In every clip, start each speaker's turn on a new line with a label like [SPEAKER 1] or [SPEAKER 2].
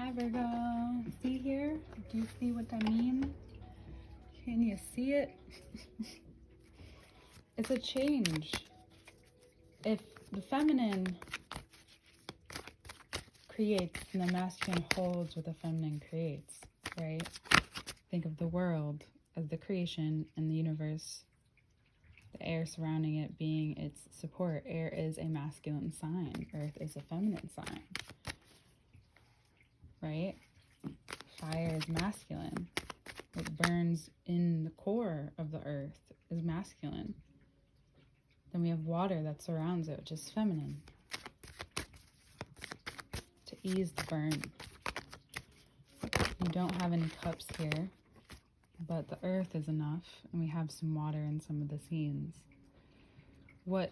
[SPEAKER 1] Hi Virgo, see here? Do you see what I mean? Can you see it? It's a change. If the feminine creates and the masculine holds what the feminine creates, right? Think of the world as the creation and the universe, the air surrounding it being its support. Air is a masculine sign, earth is a feminine sign, right? Fire is masculine. What burns in the core of the earth is masculine. Then we have water that surrounds it, which is feminine, to ease the burn. We don't have any cups here, but the earth is enough, and we have some water in some of the scenes. What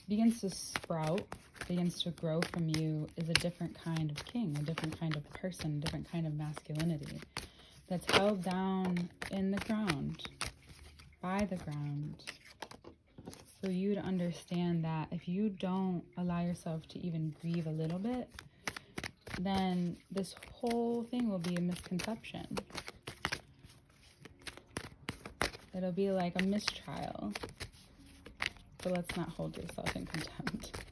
[SPEAKER 1] begins to sprout, begins to grow from you is a different kind of king, a different kind of person, a different kind of masculinity that's held down in the ground, by the ground. For you to understand that if you don't allow yourself to even grieve a little bit, then this whole thing will be a misconception. It'll be like a mistrial. So let's not hold yourself in contempt.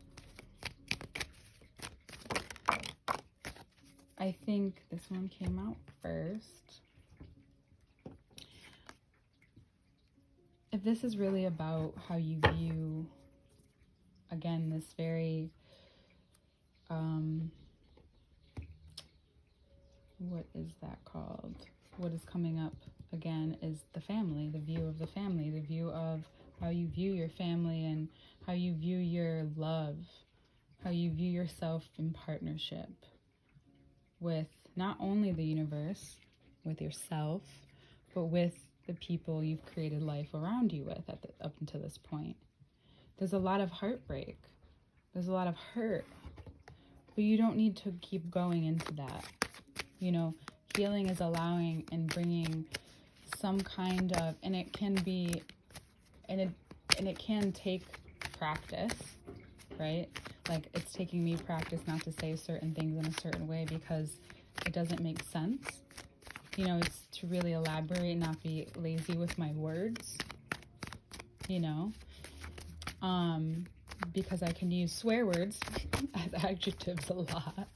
[SPEAKER 1] I think this one came out first. If this is really about how you view, again, this very, what is that called? What is coming up again is the family, the view of the family, the view of how you view your family and how you view your love, how you view yourself in partnership with not only the universe, with yourself, but with the people you've created life around you with up until this point. There's a lot of heartbreak. There's a lot of hurt. But you don't need to keep going into that. You know, healing is allowing and bringing some kind of, and it can be, and it can take practice, right? Like, it's taking me practice not to say certain things in a certain way because it doesn't make sense. You know, it's to really elaborate, not be lazy with my words, you know, because I can use swear words as adjectives a lot.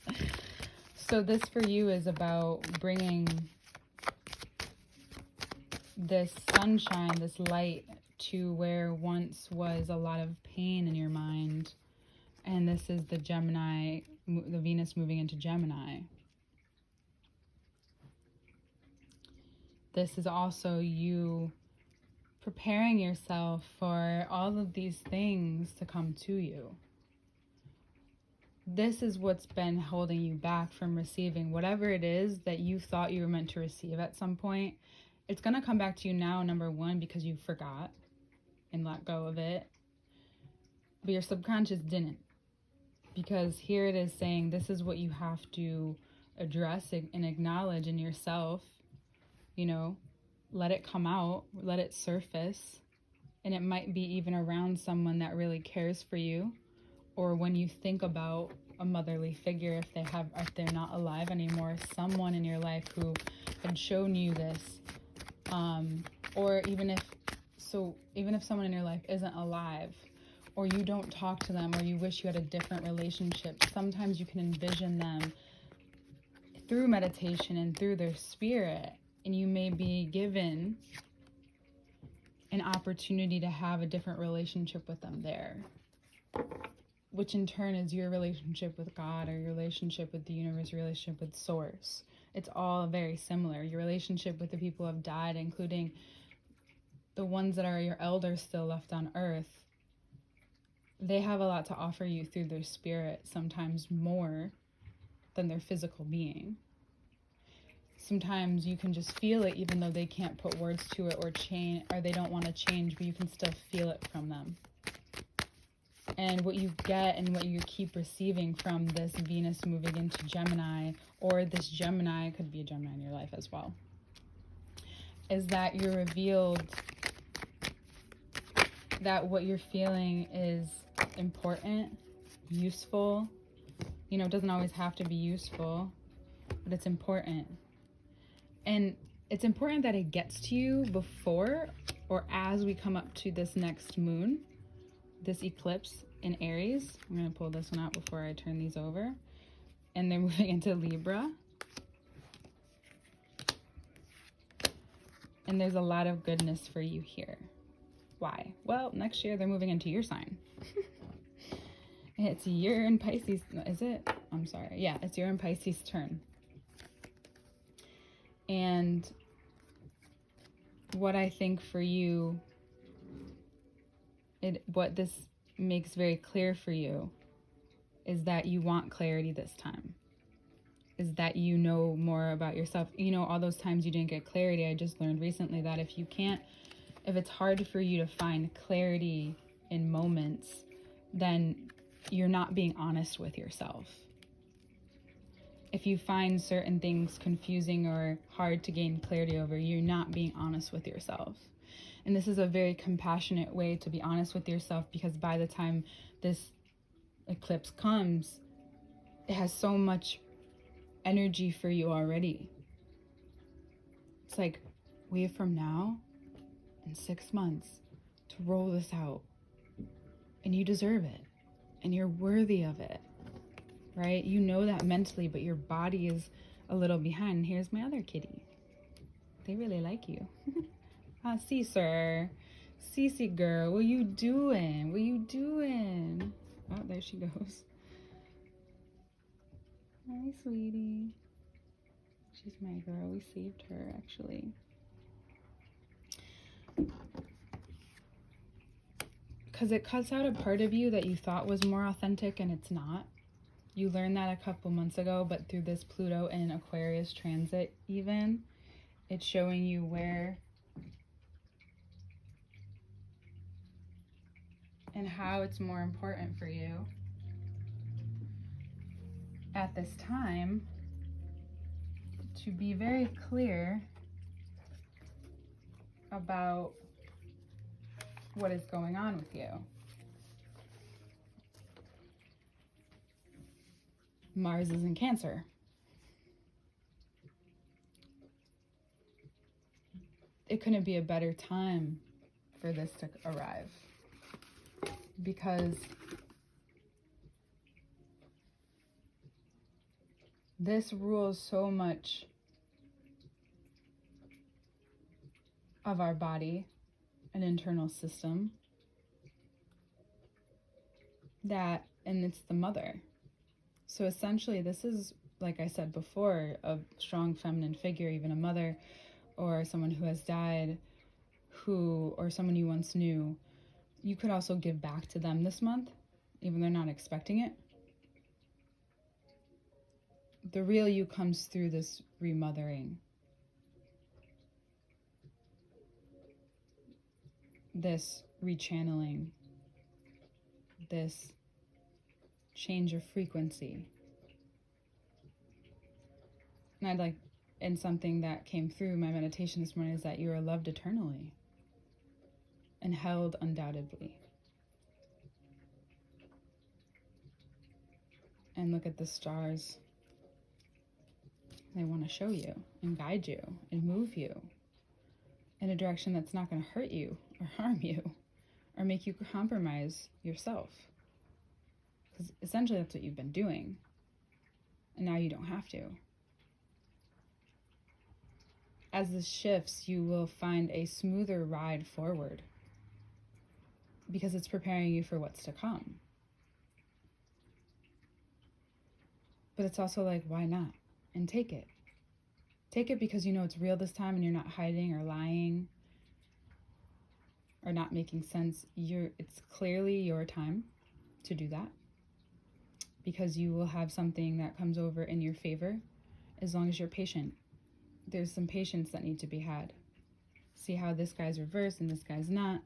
[SPEAKER 1] So this for you is about bringing this sunshine, this light to where once was a lot of pain in your mind. And this is the Gemini, the Venus moving into Gemini. This is also you preparing yourself for all of these things to come to you. This is what's been holding you back from receiving whatever it is that you thought you were meant to receive at some point. It's going to come back to you now, number one, because you forgot and let go of it. But your subconscious didn't. Because here it is saying this is what you have to address and acknowledge in yourself. You know, let it come out, let it surface. And it might be even around someone that really cares for you. Or when you think about a motherly figure, if they're not alive anymore, someone in your life who had shown you this, or even if someone in your life isn't alive, or you don't talk to them, or you wish you had a different relationship, sometimes you can envision them through meditation and through their spirit, and you may be given an opportunity to have a different relationship with them there, which in turn is your relationship with God, or your relationship with the universe, your relationship with Source. It's all very similar. Your relationship with the people who have died, including the ones that are your elders still left on earth. They have a lot to offer you through their spirit, sometimes more than their physical being. Sometimes you can just feel it even though they can't put words to it or change, or they don't want to change, but you can still feel it from them. And what you get and what you keep receiving from this Venus moving into Gemini, or this Gemini, could be a Gemini in your life as well, is that you're revealed that what you're feeling is important, useful. You know, it doesn't always have to be useful. but it's important. And it's important that it gets to you before or as we come up to this next moon, this eclipse in Aries. I'm going to pull this one out before I turn these over. And they're moving into Libra. And there's a lot of goodness for you here. Why? Well, next year they're moving into your sign. It's you're in Pisces. Is it? I'm sorry. Yeah, it's you're in Pisces turn. And what I think for you, what this makes very clear for you is that you want clarity this time. Is that you know more about yourself. You know, all those times you didn't get clarity, I just learned recently that if it's hard for you to find clarity in moments, then you're not being honest with yourself. If you find certain things confusing or hard to gain clarity over, you're not being honest with yourself. And this is a very compassionate way to be honest with yourself, because by the time this eclipse comes, it has so much energy for you already. It's like, we have from now in 6 months to roll this out, and you deserve it, and you're worthy of it, right? You know that mentally, but your body is a little behind. And here's my other kitty. They really like you. Cesar, Cece girl, what you doing? What you doing? Oh, there she goes. Hi, sweetie. She's my girl. We saved her, actually. Because it cuts out a part of you that you thought was more authentic, and it's not. You learned that a couple months ago, but through this Pluto and Aquarius transit even, it's showing you where and how it's more important for you at this time to be very clear about what is going on with you. Mars is in Cancer. It couldn't be a better time for this to arrive, because this rules so much of our body and internal system and it's the mother. So essentially, this is, like I said before, a strong feminine figure, even a mother or someone who has died, or someone you once knew. You could also give back to them this month, even though they're not expecting it. The real you comes through this remothering, this rechanneling, this change of frequency. And something that came through my meditation this morning is that you are loved eternally and held undoubtedly. And look at the stars. They want to show you and guide you and move you in a direction that's not going to hurt you or harm you or make you compromise yourself. Because essentially that's what you've been doing. And now you don't have to. As this shifts, you will find a smoother ride forward, because it's preparing you for what's to come. But it's also like, why not? And take it. Take it because you know it's real this time, and you're not hiding or lying or not making sense. It's clearly your time to do that, because you will have something that comes over in your favor as long as you're patient. There's some patience that need to be had. See how this guy's reversed and this guy's not.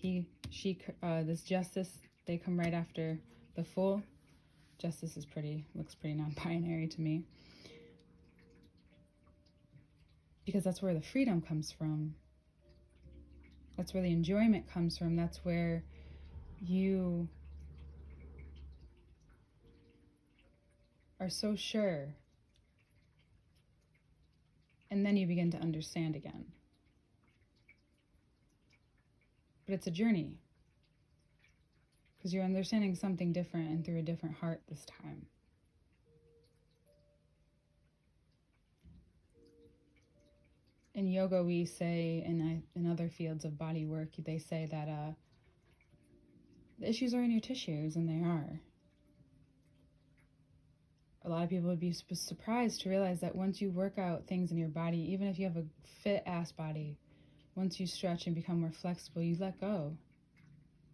[SPEAKER 1] This Justice, they come right after the Fool. Justice looks pretty non-binary to me. Because that's where the freedom comes from. That's where the enjoyment comes from. That's where you are so sure And then you begin to understand again. But it's a journey. Because you're understanding something different and through a different heart this time. In yoga, we say, and in other fields of body work, they say that the issues are in your tissues, and they are. A lot of people would be surprised to realize that once you work out things in your body, even if you have a fit ass body, once you stretch and become more flexible, you let go.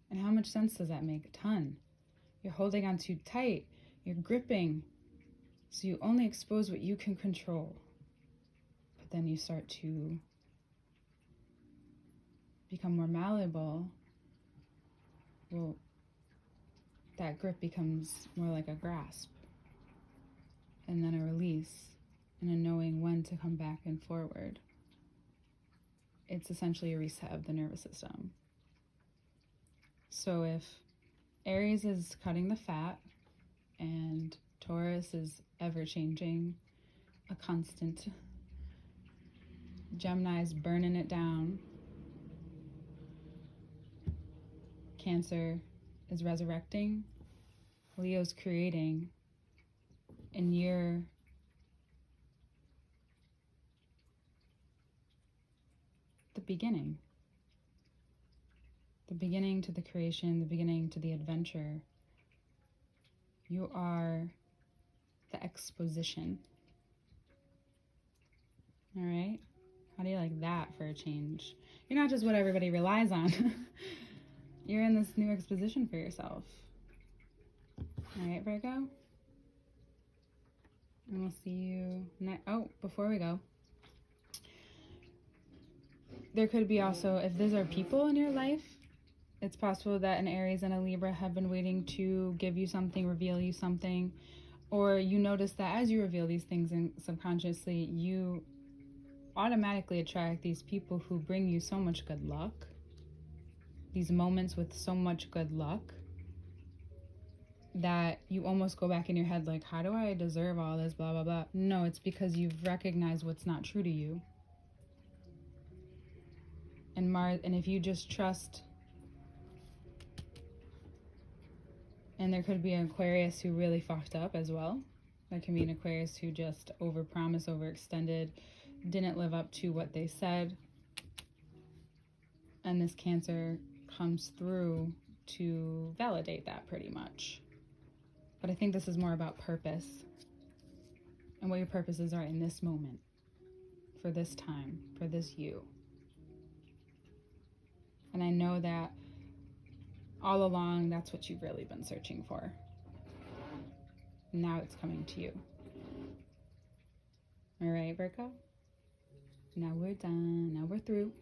[SPEAKER 1] And how much sense does that make? A ton. You're holding on too tight. You're gripping. So you only expose what you can control. But then you start to become more malleable. Well, that grip becomes more like a grasp. And then a release. And a knowing when to come back and forward. It's essentially a reset of the nervous system. So if Aries is cutting the fat and Taurus is ever-changing, a constant, Gemini is burning it down, Cancer is resurrecting, Leo's creating, and you're the beginning. The beginning to the creation, the beginning to the adventure. You are the exposition. All right? How do you like that for a change? You're not just what everybody relies on. You're in this new exposition for yourself. All right, Virgo? And we'll see you next. Oh, before we go. There could be also, if these are people in your life, it's possible that an Aries and a Libra have been waiting to give you something, reveal you something, or you notice that as you reveal these things and subconsciously, you automatically attract these people who bring you so much good luck, these moments with so much good luck, that you almost go back in your head like, how do I deserve all this, blah, blah, blah. No, it's because you've recognized what's not true to you. And Mars, and if you just trust. And there could be an Aquarius who really fucked up as well. There can be an Aquarius who just overpromised, overextended, didn't live up to what they said. And this Cancer comes through to validate that pretty much. But I think this is more about purpose and what your purposes are in this moment, for this time, for this you. And I know that all along, that's what you've really been searching for. Now it's coming to you. All right, Virgo? Now we're done. Now we're through.